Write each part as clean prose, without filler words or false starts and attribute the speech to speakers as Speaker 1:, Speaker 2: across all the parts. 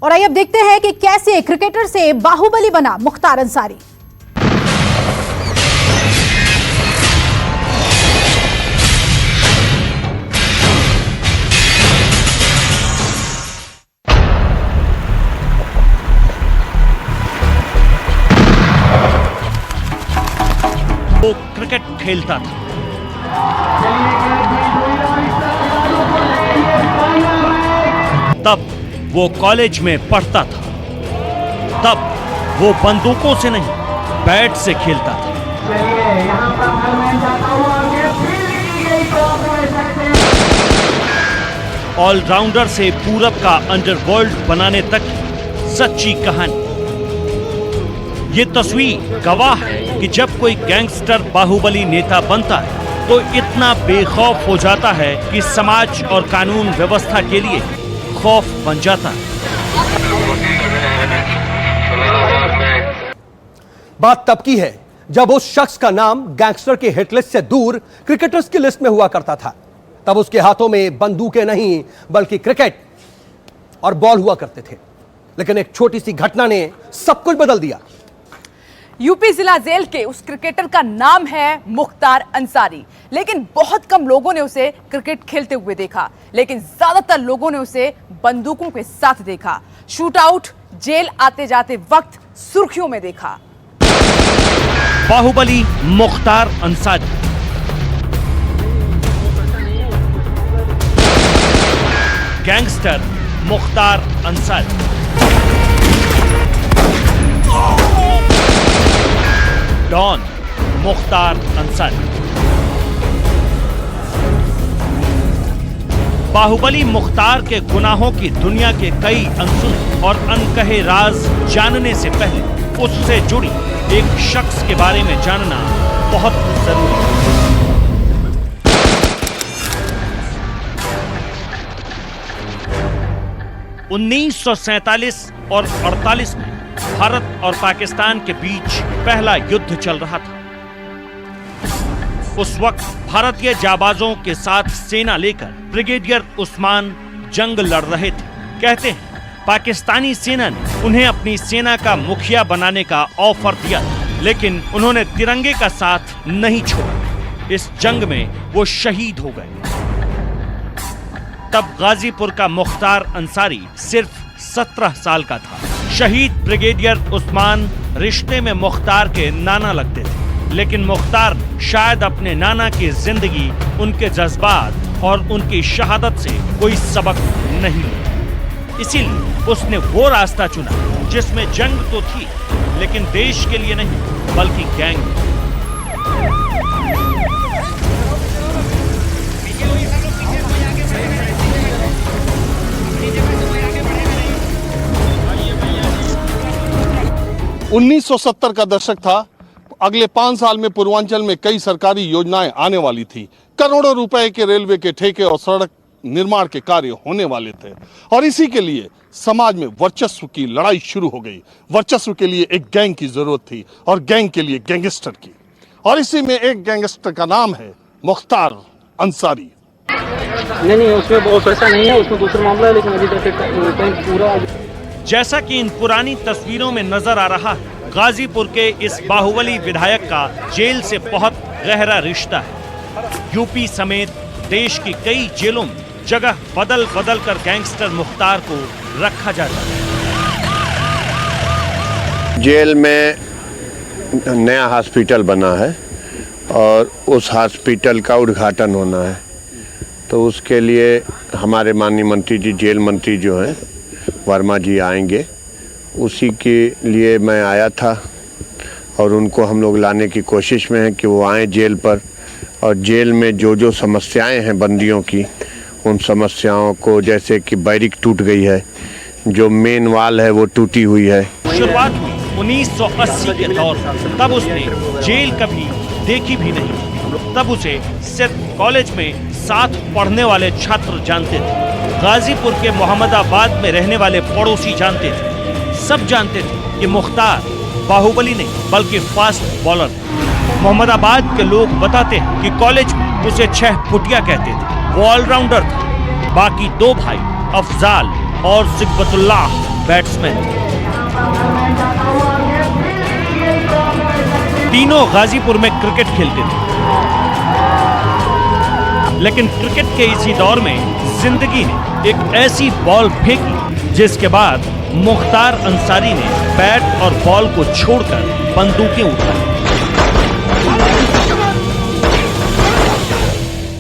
Speaker 1: और आइए अब देखते हैं कि कैसे क्रिकेटर से बाहुबली बना मुख्तार अंसारी।
Speaker 2: वो क्रिकेट खेलता था, तब वो कॉलेज में पढ़ता था, तब वो बंदूकों से नहीं बैट से खेलता था। ऑलराउंडर से पूरब का अंडरवर्ल्ड बनाने तक सच्ची कहानी। ये तस्वीर गवाह है कि जब कोई गैंगस्टर बाहुबली नेता बनता है तो इतना बेखौफ हो जाता है कि समाज और कानून व्यवस्था के लिए खौफ बन जाता है।
Speaker 3: बात तब की है जब उस शख्स का नाम गैंगस्टर के हिट लिस्ट से दूर क्रिकेटर्स की लिस्ट में हुआ करता था। तब उसके हाथों में बंदूकें नहीं बल्कि क्रिकेट और बॉल हुआ करते थे। लेकिन एक छोटी सी घटना ने सब कुछ बदल दिया।
Speaker 4: यूपी जिला जेल के उस क्रिकेटर का नाम है मुख्तार अंसारी, लेकिन बहुत कम लोगों ने उसे क्रिकेट खेलते हुए देखा, लेकिन ज्यादातर लोगों ने उसे बंदूकों के साथ देखा। शूट आउट, जेल आते जाते वक्त सुर्खियों में देखा।
Speaker 2: बाहुबली मुख्तार अंसारी, गैंगस्टर मुख्तार अंसारी, डॉन मुख्तार अंसारी। बाहुबली मुख्तार के गुनाहों की दुनिया के कई अनसुने और अनकहे राज जानने से पहले उससे जुड़ी एक शख्स के बारे में जानना बहुत जरूरी है। उन्नीस और 48 में भारत और पाकिस्तान के बीच पहला युद्ध चल रहा था। उस वक्त भारतीय जाबाजों के साथ सेना लेकर ब्रिगेडियर उस्मान जंग लड़ रहे थे। कहते हैं पाकिस्तानी सेना ने उन्हें अपनी सेना का मुखिया बनाने का ऑफर दिया, लेकिन उन्होंने तिरंगे का साथ नहीं छोड़ा। इस जंग में वो शहीद हो गए। तब गाजीपुर का मुख्तार अंसारी सिर्फ 17 साल का था। शहीद ब्रिगेडियर उस्मान रिश्ते में मुख्तार के नाना लगते थे, लेकिन मुख्तार शायद अपने नाना की जिंदगी, उनके जज्बात और उनकी शहादत से कोई सबक नहीं लिया। इसीलिए उसने वो रास्ता चुना जिसमें जंग तो थी, लेकिन देश के लिए नहीं बल्कि गैंग।
Speaker 5: उन्नीस 1970 का दशक था। अगले 5 साल में पूर्वांचल में कई सरकारी योजनाएं आने वाली थी। करोड़ों रुपए के रेलवे के ठेके और सड़क निर्माण के कार्य होने वाले थे, और इसी के लिए समाज में वर्चस्व की लड़ाई शुरू हो गई। वर्चस्व के लिए एक गैंग की जरूरत थी और गैंग के लिए गैंगस्टर की, और इसी में एक गैंगस्टर का नाम है मुख्तार अंसारी।
Speaker 6: नहीं, उसमें बहुत पैसा नहीं है, उसमें दूसरा मामला है, लेकिन अभी तक पूरा।
Speaker 2: जैसा कि इन पुरानी तस्वीरों में नजर आ रहा है, गाजीपुर के इस बाहुबली विधायक का जेल से बहुत गहरा रिश्ता है। यूपी समेत देश की कई जेलों में जगह बदल बदल कर गैंगस्टर मुख्तार को रखा जाता है।
Speaker 7: जेल में नया हॉस्पिटल बना है और उस हॉस्पिटल का उद्घाटन होना है, तो उसके लिए हमारे माननीय मंत्री जी, जेल मंत्री जो हैं वर्मा जी आएंगे। उसी के लिए मैं आया था और उनको हम लोग लाने की कोशिश में हैं कि वो आएँ जेल पर, और जेल में जो जो समस्याएं हैं बंदियों की, उन समस्याओं को, जैसे कि बैरिक टूट गई है, जो मेन वाल है वो टूटी हुई है।
Speaker 2: शुरुआत हुई 1980 के दौर, तब उसने जेल कभी देखी भी नहीं। तब उसे सिर्फ कॉलेज में साथ पढ़ने वाले छात्र जानते थे, गाजीपुर के मोहम्मदाबाद में रहने वाले पड़ोसी जानते थे। सब जानते थे कि मुख्तार बाहुबली नहीं बल्कि फास्ट बॉलर। मोहम्मदाबाद के लोग बताते हैं कि कॉलेज में उसे 6 फुटिया कहते थे। वो ऑलराउंडर था। बाकी 2 भाई अफजाल और जिब्बतुल्लाह बैट्समैन थे। तीनों गाजीपुर में क्रिकेट खेलते थे, लेकिन क्रिकेट के इसी दौर में जिंदगी ने एक ऐसी बॉल फेंकी जिसके बाद मुख्तार अंसारी ने बैट और बॉल को छोड़कर बंदूकें उठाई।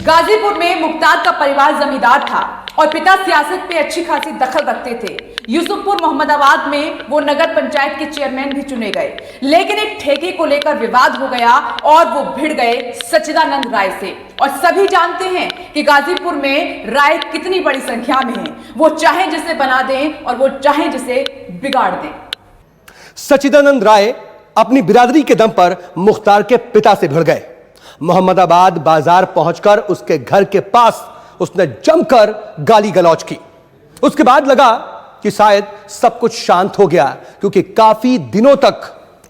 Speaker 4: गाजीपुर में मुख्तार का परिवार जमींदार था और पिता सियासत में अच्छी खासी दखल रखते थे। यूसुफपुर मोहम्मदाबाद में वो नगर पंचायत के चेयरमैन भी चुने गए, लेकिन एक ठेके को लेकर विवाद हो गया और वो भिड़ गए सच्चिदानंद राय से। और सभी जानते हैं कि गाजीपुर में राय कितनी बड़ी संख्या में है, वो चाहे जिसे बना दें और वो चाहे जिसे बिगाड़ दें।
Speaker 3: सच्चिदानंद राय अपनी बिरादरी के दम पर मुख्तार के पिता से भिड़ गए। मोहम्मदाबाद बाजार पहुंचकर उसके घर के पास उसने जमकर गाली गलौज की। उसके बाद लगा कि शायद सब कुछ शांत हो गया, क्योंकि काफी दिनों तक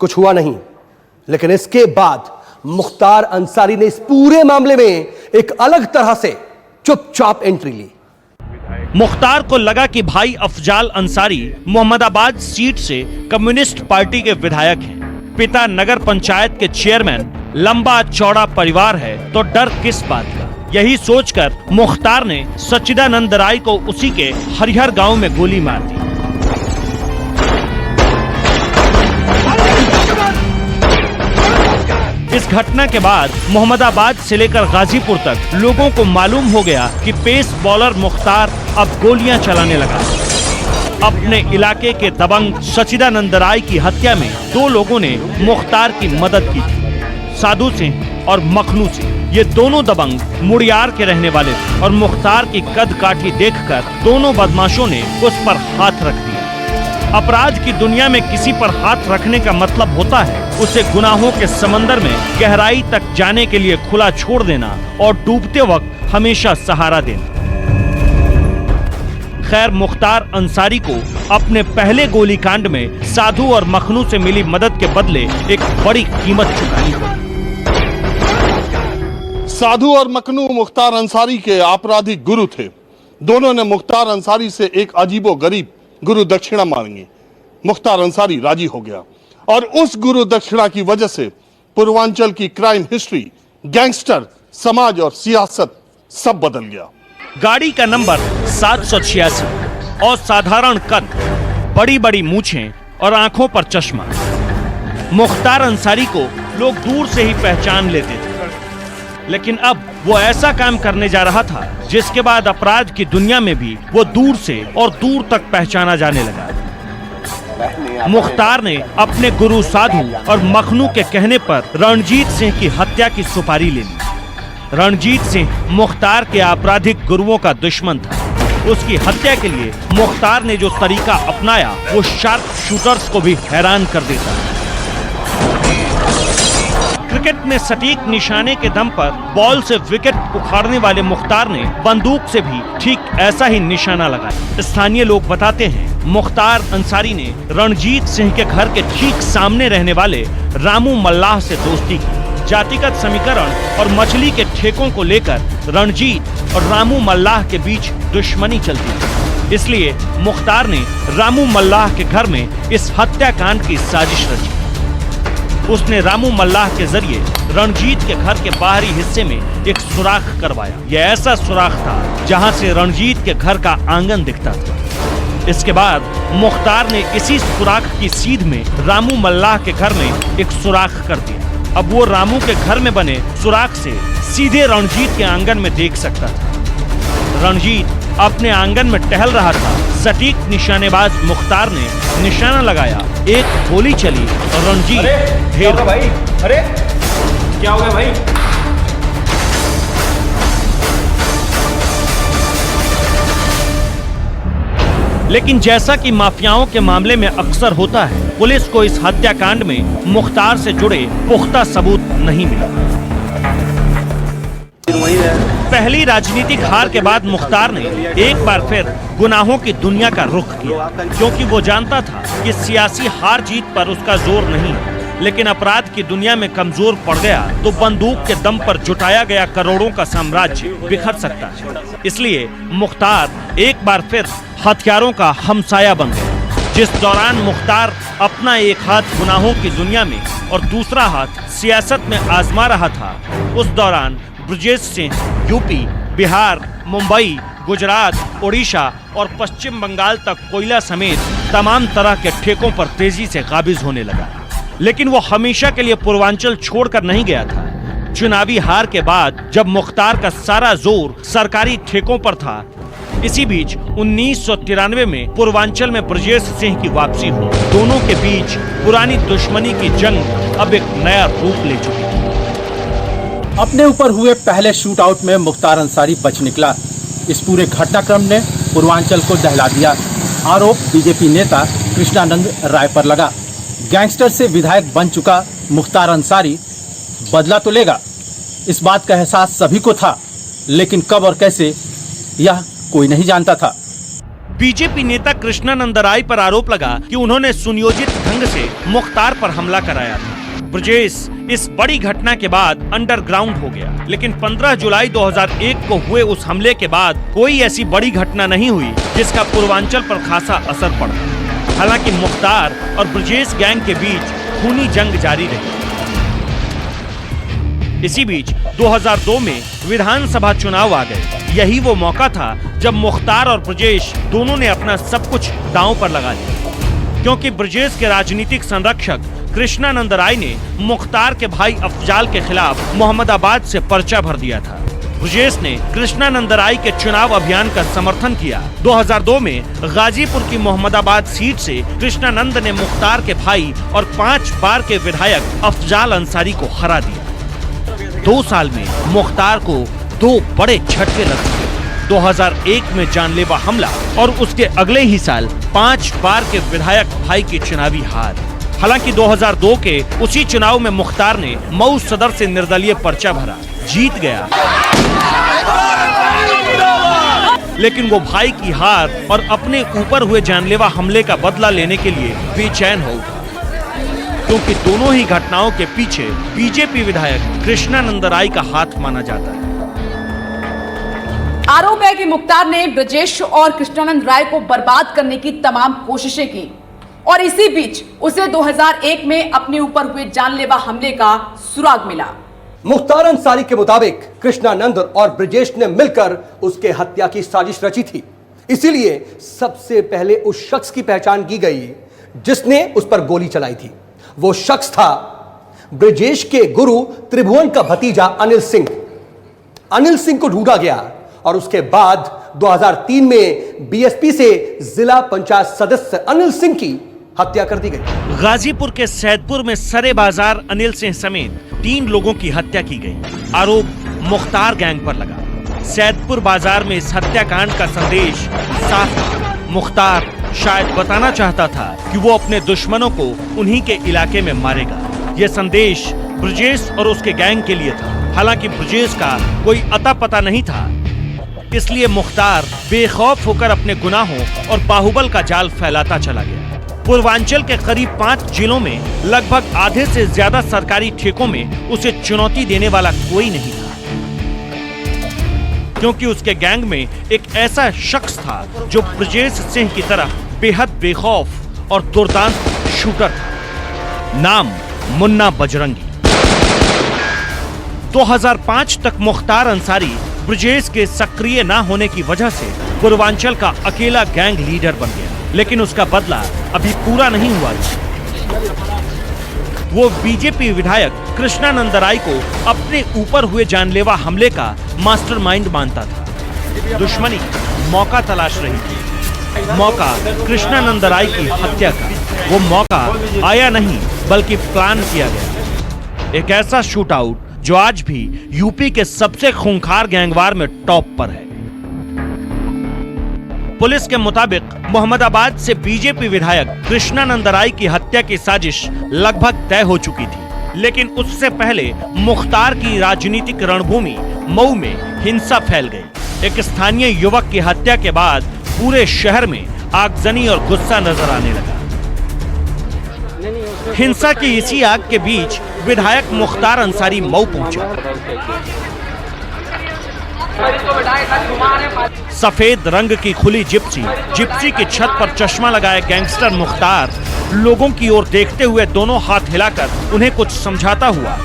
Speaker 3: कुछ हुआ नहीं। लेकिन इसके बाद मुख्तार अंसारी ने इस पूरे मामले में एक अलग तरह से चुपचाप एंट्री ली।
Speaker 2: मुख्तार को लगा कि भाई अफजाल अंसारी मोहम्मदाबाद सीट से कम्युनिस्ट पार्टी के विधायक हैं, पिता नगर पंचायत के चेयरमैन, लंबा चौड़ा परिवार है, तो डर किस बात का। यही सोचकर मुख्तार ने सच्चिदानंद राय को उसी के हरिहर गांव में गोली मार दी। इस घटना के बाद मोहम्मदाबाद से लेकर गाजीपुर तक लोगों को मालूम हो गया कि पेस बॉलर मुख्तार अब गोलियां चलाने लगा। अपने इलाके के दबंग सच्चिदानंद राय की हत्या में 2 लोगों ने मुख्तार की मदद की थी, साधु सिंह और मखनू सिंह। ये दोनों दबंग मुड़ियार के रहने वाले थे और मुख्तार की कद काठी देखकर दोनों बदमाशों ने उस पर हाथ रख दिया। अपराध की दुनिया में किसी पर हाथ रखने का मतलब होता है उसे गुनाहों के समंदर में गहराई तक जाने के लिए खुला छोड़ देना और डूबते वक्त हमेशा सहारा देना। खैर, मुख्तार अंसारी को अपने पहले गोलीकांड में साधु और मखनू से मिली मदद के बदले एक बड़ी कीमत चुकानी पड़ी।
Speaker 5: साधु और मखनू मुख्तार अंसारी के आपराधिक गुरु थे। दोनों ने मुख्तार अंसारी से एक अजीबो गरीब गुरु दक्षिणा मांगी। मुख्तार अंसारी राजी हो गया और उस गुरु दक्षिणा की वजह से पूर्वांचल की क्राइम हिस्ट्री, गैंगस्टर, समाज और सियासत सब बदल गया।
Speaker 2: गाड़ी का नंबर 786 और साधारण कद, बड़ी बड़ी मूछें और आंखों पर चश्मा। मुख्तार अंसारी को लोग दूर से ही पहचान लेते थे, लेकिन अब वो ऐसा काम करने जा रहा था जिसके बाद अपराध की दुनिया में भी वो दूर से और दूर तक पहचाना जाने लगा। मुख्तार ने अपने गुरु साधु और मखनू के कहने पर रणजीत सिंह की हत्या की सुपारी ले ली। रणजीत सिंह मुख्तार के आपराधिक गुरुओं का दुश्मन था। उसकी हत्या के लिए मुख्तार ने जो तरीका अपनाया वो शार्प शूटर्स को भी हैरान कर देता है। क्रिकेट में सटीक निशाने के दम पर बॉल से विकेट उखाड़ने वाले मुख्तार ने बंदूक से भी ठीक ऐसा ही निशाना लगाया। स्थानीय लोग बताते हैं मुख्तार अंसारी ने रणजीत सिंह के घर के ठीक सामने रहने वाले रामू मल्लाह से दोस्ती की। जातिगत समीकरण और मछली के ठेकों को लेकर रणजीत और रामू मल्लाह के बीच दुश्मनी चलती थी, इसलिए मुख्तार ने रामू मल्लाह के घर में इस हत्याकांड की साजिश रची। उसने रामू मल्लाह के जरिए रणजीत के घर के बाहरी हिस्से में एक सुराख करवाया। यह ऐसा सुराख था जहां से रणजीत के घर का आंगन दिखता था। इसके बाद मुख्तार ने इसी सुराख की सीध में रामू मल्लाह के घर में एक सुराख कर दिया। अब वो रामू के घर में बने सुराख से सीधे रणजीत के आंगन में देख सकता था। रणजीत अपने आंगन में टहल रहा था। सटीक निशानेबाज मुख्तार ने निशाना लगाया, एक गोली चली और रणजीत ढेर।
Speaker 6: भाई, अरे क्या हो गया भाई?
Speaker 2: लेकिन जैसा कि माफियाओं के मामले में अक्सर होता है, पुलिस को इस हत्याकांड में मुख्तार से जुड़े पुख्ता सबूत नहीं मिले। पहली राजनीतिक हार के बाद मुख्तार ने एक बार फिर गुनाहों की दुनिया का रुख किया, क्योंकि वो जानता था कि सियासी हार जीत पर उसका जोर नहीं है। लेकिन अपराध की दुनिया में कमजोर पड़ गया तो बंदूक के दम पर जुटाया गया करोड़ों का साम्राज्य बिखर सकता है। इसलिए मुख्तार एक बार फिर हथियारों का हमसाया बन गया। जिस दौरान मुख्तार अपना एक हाथ गुनाहों की दुनिया में और दूसरा हाथ सियासत में आजमा रहा था, उस दौरान ब्रजेश सिंह यूपी, बिहार, मुंबई, गुजरात, ओडिशा और पश्चिम बंगाल तक कोयला समेत तमाम तरह के ठेकों पर तेजी से काबिज होने लगा। लेकिन वो हमेशा के लिए पूर्वांचल छोड़कर नहीं गया था। चुनावी हार के बाद जब मुख्तार का सारा जोर सरकारी ठेकों पर था, इसी बीच 1993 में पूर्वांचल में ब्रजेश सिंह की वापसी हुई। दोनों के बीच पुरानी दुश्मनी की जंग अब एक नया रूप ले चुकी थी।
Speaker 8: अपने ऊपर हुए पहले शूट आउट में मुख्तार अंसारी बच निकला। इस पूरे घटनाक्रम ने पूर्वांचल को दहला दिया। आरोप बीजेपी नेता कृष्णानंद राय पर लगा। गैंगस्टर से विधायक बन चुका मुख्तार अंसारी बदला तो लेगा, इस बात का एहसास सभी को था, लेकिन कब और कैसे यह कोई नहीं जानता था।
Speaker 2: बीजेपी नेता कृष्णानंद राय पर आरोप लगा कि उन्होंने सुनियोजित ढंग से मुख्तार पर हमला कराया था। ब्रजेश इस बड़ी घटना के बाद अंडरग्राउंड हो गया, लेकिन 15 जुलाई 2001 को हुए उस हमले के बाद कोई ऐसी बड़ी घटना नहीं हुई जिसका पूर्वांचल पर खासा असर पड़ा। हालांकि मुख्तार और ब्रजेश गैंग के बीच खूनी जंग जारी रही। इसी बीच 2002 में विधानसभा चुनाव आ गए। यही वो मौका था जब मुख्तार और ब्रजेश दोनों ने अपना सब कुछ दांव पर लगा दिया, क्योंकि ब्रजेश के राजनीतिक संरक्षक कृष्णानंद राय ने मुख्तार के भाई अफजाल के खिलाफ मोहम्मदाबाद से पर्चा भर दिया था। ब्रजेश ने कृष्णानंद राय के चुनाव अभियान का समर्थन किया। 2002 में गाजीपुर की मोहम्मदाबाद सीट से कृष्णानंद ने मुख्तार के भाई और 5 बार के विधायक अफजाल अंसारी को हरा दिया। 2 साल में मुख्तार को 2 बड़े झटके लगे। 2001 में जानलेवा हमला और उसके अगले ही साल 5 बार के विधायक भाई की चुनावी हार। हालांकि 2002 के उसी चुनाव में मुख्तार ने मऊ सदर से निर्दलीय पर्चा भरा, जीत गया, लेकिन वो भाई की हार और अपने ऊपर हुए जानलेवा हमले का बदला लेने के लिए बेचैन हो उठा, क्योंकि दोनों ही घटनाओं के पीछे बीजेपी विधायक कृष्णानंद राय का हाथ माना जाता है।
Speaker 4: आरोप है कि मुख्तार ने ब्रजेश और कृष्णानंद राय को बर्बाद करने की तमाम कोशिशें की और इसी बीच उसे 2001 में अपने ऊपर हुए जानलेवा हमले का सुराग मिला।
Speaker 3: मुख्तार अंसारी के मुताबिक कृष्णानंद और ब्रजेश ने मिलकर उसके हत्या की साजिश रची थी। इसीलिए सबसे पहले उस शख्स की पहचान की गई जिसने उस पर गोली चलाई थी। वो शख्स था ब्रजेश के गुरु त्रिभुवन का भतीजा अनिल सिंह। अनिल सिंह को ढूंढा गया और उसके बाद 2003 में बीएसपी से जिला पंचायत सदस्य अनिल सिंह की हत्या कर दी गई।
Speaker 2: गाजीपुर के सैदपुर में सरे बाजार अनिल सिंह समेत 3 लोगों की हत्या की गई। आरोप मुख्तार गैंग पर लगा। सैदपुर बाजार में इस हत्याकांड का संदेश साफ था। मुख्तार शायद बताना चाहता था कि वो अपने दुश्मनों को उन्हीं के इलाके में मारेगा। यह संदेश ब्रजेश और उसके गैंग के लिए था। हालांकि ब्रजेश का कोई अता पता नहीं था, इसलिए मुख्तार बेखौफ होकर अपने गुनाहों और बाहुबल का जाल फैलाता चला गया। पूर्वांचल के करीब 5 जिलों में लगभग आधे से ज्यादा सरकारी ठेकों में उसे चुनौती देने वाला कोई नहीं था, क्योंकि उसके गैंग में एक ऐसा शख्स था जो ब्रजेश सिंह की तरह बेहद बेखौफ और दुर्दांत शूटर था। नाम मुन्ना बजरंगी। 2005 तक मुख्तार अंसारी ब्रजेश के सक्रिय न होने की वजह से पूर्वांचल का अकेला गैंग लीडर बन गया, लेकिन उसका बदला अभी पूरा नहीं हुआ। वो बीजेपी विधायक कृष्णानंद राय को अपने ऊपर हुए जानलेवा हमले का मास्टरमाइंड मानता था। दुश्मनी मौका तलाश रही थी, मौका कृष्णानंद राय की हत्या का। वो मौका आया नहीं बल्कि प्लान किया गया। एक ऐसा शूट आउट जो आज भी यूपी के सबसे खूंखार गैंगवार में टॉप पर है। पुलिस के मुताबिक मोहम्मदाबाद से बीजेपी विधायक कृष्णानंद राय की हत्या की साजिश लगभग तय हो चुकी थी, लेकिन उससे पहले मुख्तार की राजनीतिक रणभूमि मऊ में हिंसा फैल गई। एक स्थानीय युवक की हत्या के बाद पूरे शहर में आगजनी और गुस्सा नजर आने लगा। हिंसा की इसी आग के बीच विधायक मुख्तार अंसारी मऊ पहुंचा। सफेद रंग की खुली जिप्सी की छत पर चश्मा लगाए गैंगस्टर मुख्तार लोगों की ओर देखते हुए दोनों हाथ हिलाकर उन्हें कुछ समझाता हुआ,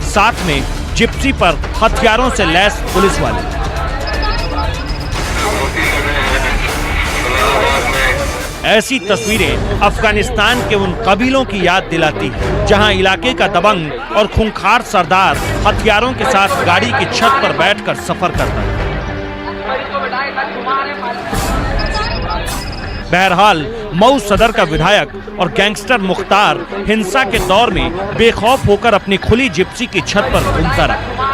Speaker 2: साथ में जिप्सी पर हथियारों से लैस पुलिस वाले। ऐसी तस्वीरें अफगानिस्तान के उन कबीलों की याद दिलाती है जहां इलाके का दबंग और खूंखार सरदार हथियारों के साथ गाड़ी की छत पर बैठकर सफर करता है। बहरहाल मऊ सदर का विधायक और गैंगस्टर मुख्तार हिंसा के दौर में बेखौफ होकर अपनी खुली जिप्सी की छत पर घूमता रहा।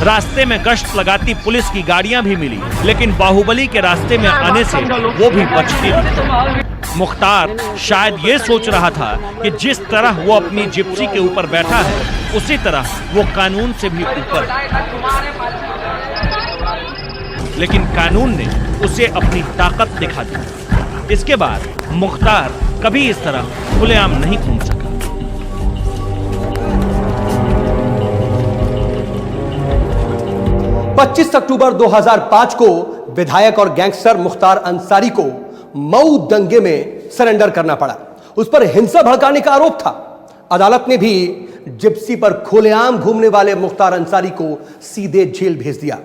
Speaker 2: रास्ते में गश्त लगाती पुलिस की गाड़ियां भी मिली, लेकिन बाहुबली के रास्ते में आने से वो भी बच गई। मुख्तार शायद ये सोच रहा था कि जिस तरह वो अपनी जिप्सी के ऊपर बैठा है, उसी तरह वो कानून से भी ऊपर है। लेकिन कानून ने उसे अपनी ताकत दिखा दी। इसके बाद मुख्तार कभी इस तरह खुलेआम नहीं घूम सका।
Speaker 3: 25 अक्टूबर 2005 को विधायक और गैंगस्टर मुख्तार अंसारी को मऊ दंगे में सरेंडर करना पड़ा। उस पर हिंसा भड़काने का आरोप था। अदालत ने भी जिप्सी पर खुलेआम घूमने वाले मुख्तार अंसारी को सीधे जेल भेज दिया।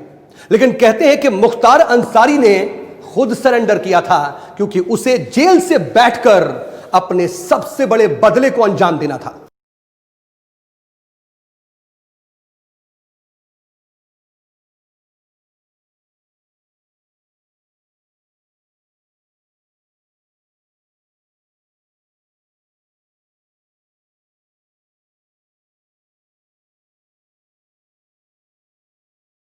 Speaker 3: लेकिन कहते हैं कि मुख्तार अंसारी ने खुद सरेंडर किया था क्योंकि उसे जेल से बैठकर अपने सबसे बड़े बदले को अंजाम देना था।